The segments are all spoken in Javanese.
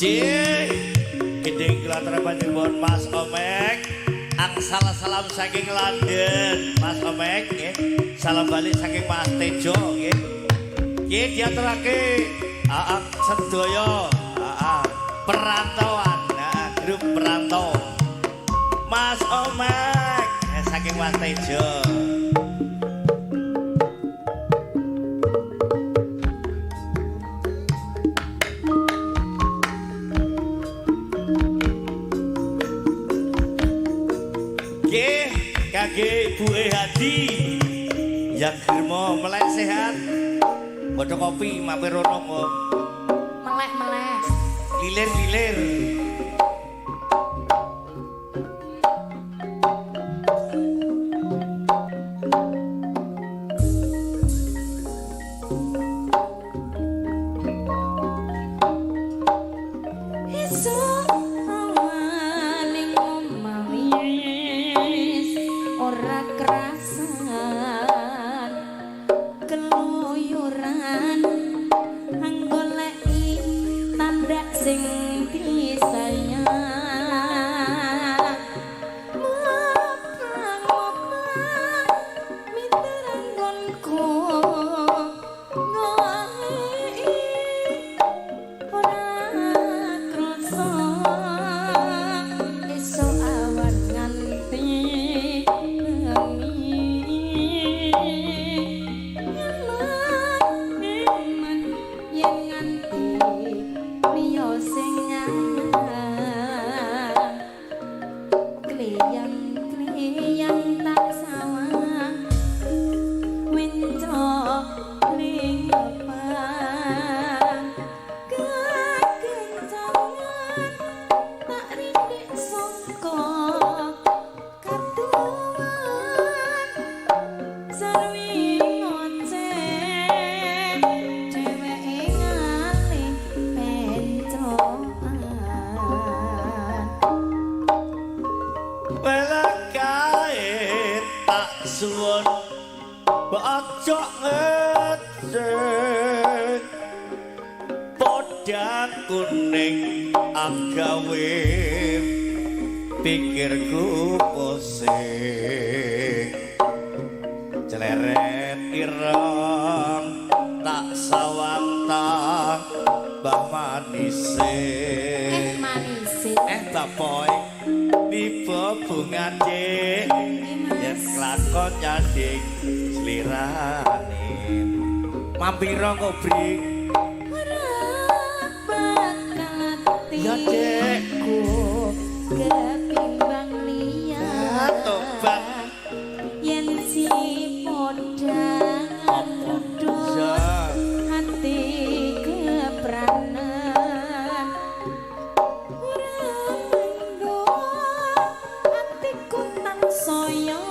Gede klater panjenengan Mas Omek. Angsal salam saking London Mas Omek nggih. Salam balik saking Mas Tejo nggih. Nggih diaturake sedaya perantauan, grup perantau. Mas Omek saking Mas Tejo. Kage Bu Hadi yang germo melek sehat bodo kopi mampir rono melek lilir kuning agawe pikirku pusing celeret ireng tak sawang Mbah manise tak poy di bebungan yen kelakon nyanding slirane mampira kok brik ya dekku kepimbang liya tobat yen si podang duduk hati kepranan urang hatiku tansaya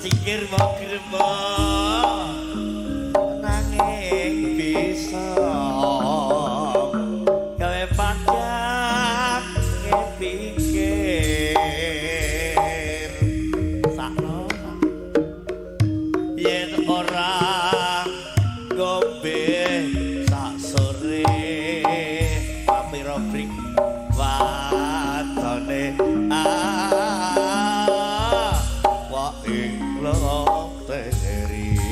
sikir mau gremo nanging bisa gawe pajak ngepikir sakno yen ora ngombe sak sore papiro bring watone wa ing loteri